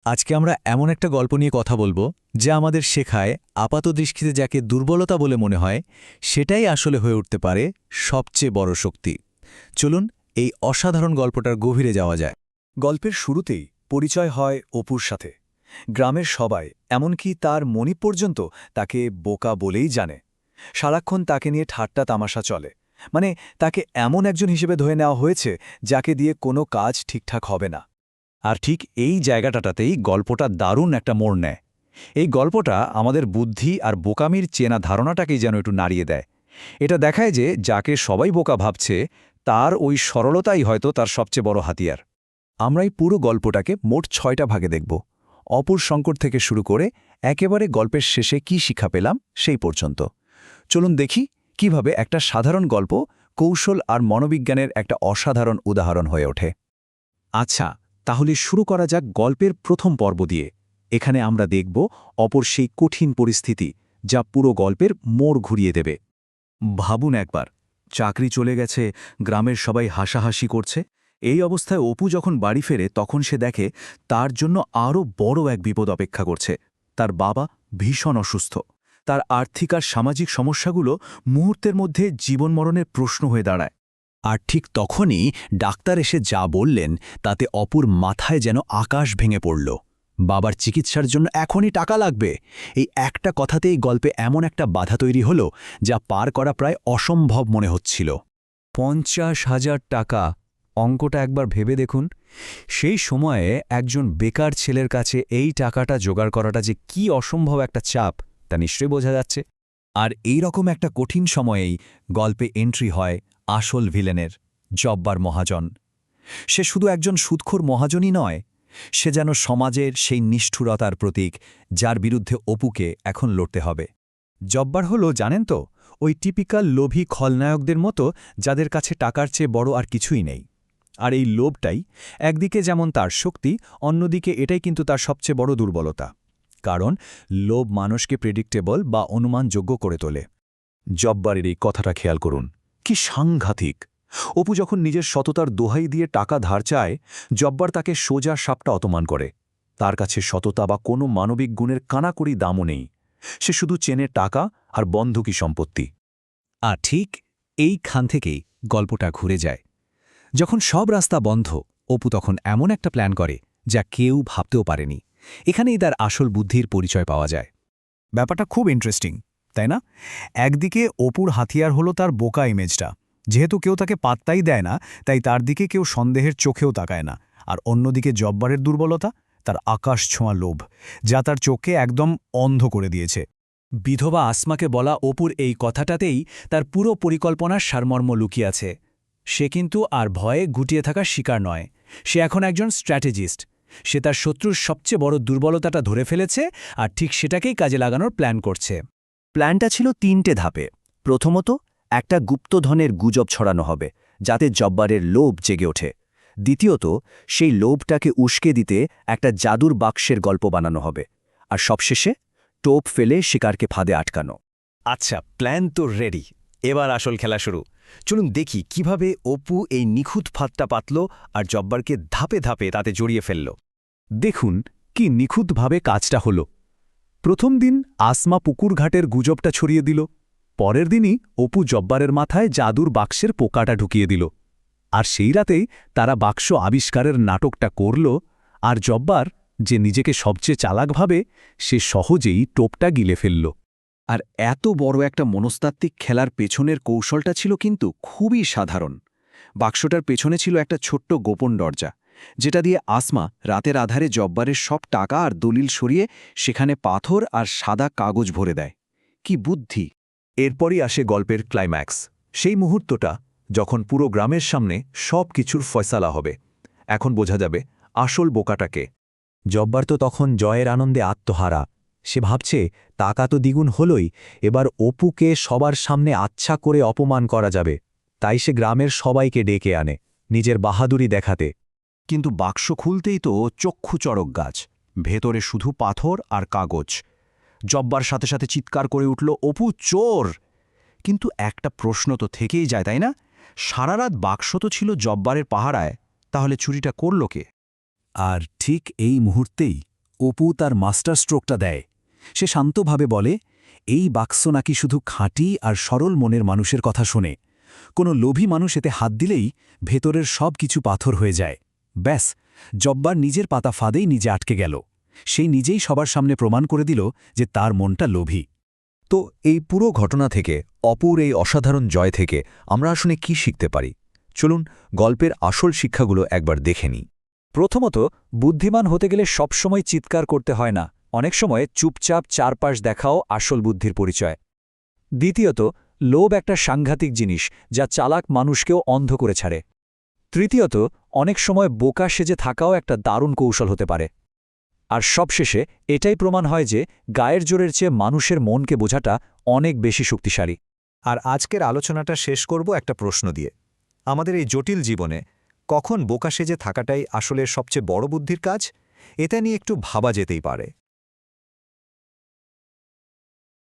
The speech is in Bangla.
আজকে আমরা এমন একটা গল্প নিয়ে কথা বলবো যা আমাদের শেখায় আপাতদৃষ্টিতে যাকে দুর্বলতা বলে মনে হয় সেটাই আসলে হয়ে উঠতে পারে সবচেয়ে বড় শক্তি। চলুন এই অসাধারণ গল্পটার গভীরে যাওয়া যায়। গল্পের শুরুতেই পরিচয় হয় অপুর সাথে। গ্রামের সবাই, এমনকি তার মনি পর্যন্ত তাকে বোকা বলেই জানে। সারাক্ষণ তাকে নিয়ে ঠাট্টা তামাশা চলে, মানে তাকে এমন একজন হিসেবে ধরে নেওয়া হয়েছে যাকে দিয়ে কোনো কাজ ঠিকঠাক হবে না। আর ঠিক এই জায়গাটাতেই গল্পটা দারুণ একটা মোড় নেয়। এই গল্পটা আমাদের বুদ্ধি আর বোকামির চেনা ধারণাটাকেই যেন একটু নাড়িয়ে দেয়। এটা দেখায় যে যাকে সবাই বোকা ভাবছে তার ওই সরলতাই হয়তো তার সবচেয়ে বড় হাতিয়ার। আমরা এই পুরো গল্পটাকে মোট ৬টা ভাগে দেখব, অপুর সংকট থেকে শুরু করে একেবারে গল্পের শেষে কি শিক্ষা পেলাম সেই পর্যন্ত। চলুন দেখি কিভাবে একটা সাধারণ গল্প কৌশল আর মনোবিজ্ঞানের একটা অসাধারণ উদাহরণ হয়ে ওঠে। আচ্ছা, তাহলে শুরু করা যাক গল্পের প্রথম পর্ব দিয়ে। এখানে আমরা দেখব অপর সেই কঠিন পরিস্থিতি যা পুরো গল্পের মোড় ঘুরিয়ে দেবে। ভাবুন একবার, চাকরি চলে গেছে, গ্রামের সবাই হাসাহাসি করছে। এই অবস্থায় অপু যখন বাড়ি ফেরে তখন সে দেখে তার জন্য আরও বড় এক বিপদ অপেক্ষা করছে। তার বাবা ভীষণ অসুস্থ। তার আর্থিক আর সামাজিক সমস্যাগুলো মুহূর্তের মধ্যে জীবনমরণের প্রশ্ন হয়ে দাঁড়ায়। আর ঠিক তখনই ডাক্তার এসে যা বললেন তাতে অপুর মাথায় যেন আকাশ ভেঙে পড়ল। বাবার চিকিৎসার জন্য এখনই টাকা লাগবে। এই একটা কথাতেই গল্পে এমন একটা বাধা তৈরি হল যা পার করা প্রায় অসম্ভব মনে হচ্ছিল। ৫০,০০০ টাকা, অঙ্কটা একবার ভেবে দেখুন। সেই সময়ে একজন বেকার ছেলের কাছে এই টাকাটা জোগাড় করাটা যে কি অসম্ভব একটা চাপ, তা নিশ্চয়ই বোঝা যাচ্ছে। আর এই রকম একটা কঠিন সময়েই গল্পে এন্ট্রি হয় আসল ভিলেনের, জব্বার মহাজন। সে শুধু একজন সুদখোর মহাজনই নয়, সে যেন সমাজের সেই নিষ্ঠুরতার প্রতীক যার বিরুদ্ধে অপুকে এখন লড়তে হবে। জব্বার হলো, জানেন তো, ওই টিপিক্যাল লোভী খলনায়কদের মতো যাদের কাছে টাকার চেয়ে বড় আর কিছুই নেই। আর এই লোভটাই একদিকে যেমন তার শক্তি, অন্যদিকে এটাই কিন্তু তার সবচেয়ে বড় দুর্বলতা। কারণ লোভ মানুষকে প্রেডিক্টেবল বা অনুমানযোগ্য করে তোলে। জব্বারের এই কথাটা খেয়াল করুন, কি সাংঘাতিক। অপু যখন নিজের সততার দোহাই দিয়ে টাকা ধার চায়, জব্বার তাকে সোজা সাপটা অপমান করে। তার কাছে সততা বা কোনো মানবিক গুণের কানাকড়ি দামও নেই। সে শুধু চেনে টাকা আর বন্ধকি সম্পত্তি। আর ঠিক এইখান থেকেই গল্পটা ঘুরে যায়। যখন সব রাস্তা বন্ধ, অপু তখন এমন একটা প্ল্যান করে যা কেউ ভাবতেও পারেনি। এখানেই তার আসল বুদ্ধির পরিচয় পাওয়া যায়। ব্যাপারটা খুব ইন্টারেস্টিং, তাই না? একদিকে অপুর হাতিয়ার হলো তার বোকা ইমেজটা। যেহেতু কেউ তাকে পাত্তাই দেয় না, তাই তার দিকে কেউ সন্দেহের চোখেও তাকায় না। আর অন্যদিকে জব্বারের দুর্বলতা, তার আকাশ ছোঁয়া লোভ, যা তার চোখকে একদম অন্ধ করে দিয়েছে। বিধবা আসমাকে বলা অপুর এই কথাটাতেই তার পুরো পরিকল্পনার সারমর্ম লুকিয়ে আছে। সে কিন্তু আর ভয়ে গুটিয়ে থাকার শিকার নয়, সে এখন একজন স্ট্র্যাটেজিস্ট। সে তার শত্রুর সবচেয়ে বড় দুর্বলতাটা ধরে ফেলেছে আর ঠিক সেটাকেই কাজে লাগানোর প্ল্যান করছে। প্ল্যানটা ছিল ৩টে ধাপে। প্রথমত, একটা গুপ্তধনের গুজব ছড়ানো হবে, যাতে জব্বারের লোভ জেগে ওঠে। দ্বিতীয়ত, সেই লোভটাকে উস্কে দিতে একটা জাদুর বাক্সের গল্প বানানো হবে। আর সবশেষে, টোপ ফেলে শিকারকে ফাঁদে আটকানো। আচ্ছা, প্ল্যান তো রেডি, এবার আসল খেলা শুরু। চলুন দেখি কিভাবে অপু এই নিখুঁত ফাঁদটা পাতল আর জব্বারকে ধাপে ধাপে তাতে জড়িয়ে ফেলল। দেখুন কি নিখুঁতভাবে কাজটা হল। প্রথম দিন আসমা পুকুর ঘাটের গুজবটা ছড়িয়ে দিল। পরের দিনই অপু জব্বারের মাথায় জাদুর বাক্সের পোকাটা ঢুকিয়ে দিল। আর সেই রাতেই তারা বাক্স আবিষ্কারের নাটকটা করল। আর জব্বার, যে নিজেকে সবচেয়ে চালাক ভাবে, সে সহজেই টোপটা গিলে ফেলল। আর এত বড় একটা মনস্তাত্ত্বিক খেলার পেছনের কৌশলটা ছিল কিন্তু খুবই সাধারণ। বাক্সটার পেছনে ছিল একটা ছোট্ট গোপন দরজা, যেটা দিয়ে আসমা রাতের আধারে জব্বারের সব টাকা আর দলিল সরিয়ে সেখানে পাথর আর সাদা কাগজ ভরে দেয়। কি বুদ্ধি! এরপরই আসে গল্পের ক্লাইম্যাক্স, সেই মুহূর্তটা যখন পুরো গ্রামের সামনে সব কিছুর ফয়সালা হবে। এখন বোঝা যাবে আসল বোকাটাকে। জব্বার তো তখন জয়ের আনন্দে আত্মহারা। সে ভাবছে টাকা তো দ্বিগুণ হলই, এবার অপুকে সবার সামনে আচ্ছা করে অপমান করা যাবে। তাই সে গ্রামের সবাইকে ডেকে আনে নিজের বাহাদুরি দেখাতে। কিন্তু বাক্স খুলতেই তো চক্ষু চড়ক গাছ, ভেতরে শুধু পাথর আর কাগজ। জব্বার সাথে সাথে চিৎকার করে উঠল, অপু চোর! কিন্তু একটা প্রশ্ন তো থেকেই যায়, তাই না? সারারাত বাক্স তো ছিল জব্বারের পাহারায়, তাহলে চুরিটা করল কে? আর ঠিক এই মুহূর্তেই অপু তার মাস্টার স্ট্রোকটা দেয়। সে শান্তভাবে বলে, এই বাক্স নাকি শুধু খাঁটি আর সরল মনের মানুষের কথা শোনে। কোনো লোভী মানুষ এতে হাত দিলেই ভেতরের সব কিছু পাথর হয়ে যায়। ব্যাস, জব্বার নিজের পাতা ফাঁদেই নিজে আটকে গেল। সেই নিজেই সবার সামনে প্রমাণ করে দিল যে তার মনটা লোভী। তো এই পুরো ঘটনা থেকে, অপুর এই অসাধারণ জয় থেকে আমরা আসলে কি শিখতে পারি? চলুন গল্পের আসল শিক্ষাগুলো একবার দেখে নিই। প্রথমত, বুদ্ধিমান হতে গেলে সবসময় চিৎকার করতে হয় না, অনেক সময় চুপচাপ চারপাশ দেখাও আসল বুদ্ধির পরিচয়। দ্বিতীয়ত, লোভ একটা সাংঘাতিক জিনিস যা চালাক মানুষকেও অন্ধ করে ছাড়ে। তৃতীয়ত, অনেক সময় বোকা সেজে থাকাও একটা দারুণ কৌশল হতে পারে। আর সবশেষে এটাই প্রমাণ হয় যে গায়ের জোরের চেয়ে মানুষের মনকে বোঝাটা অনেক বেশি শক্তিশালী। আর আজকের আলোচনাটা শেষ করব একটা প্রশ্ন দিয়ে। আমাদের এই জটিল জীবনে কখন বোকা সেজে থাকাটাই আসলে সবচেয়ে বড় বুদ্ধির কাজ? এটা নিয়ে একটু ভাবা যেতেই পারে।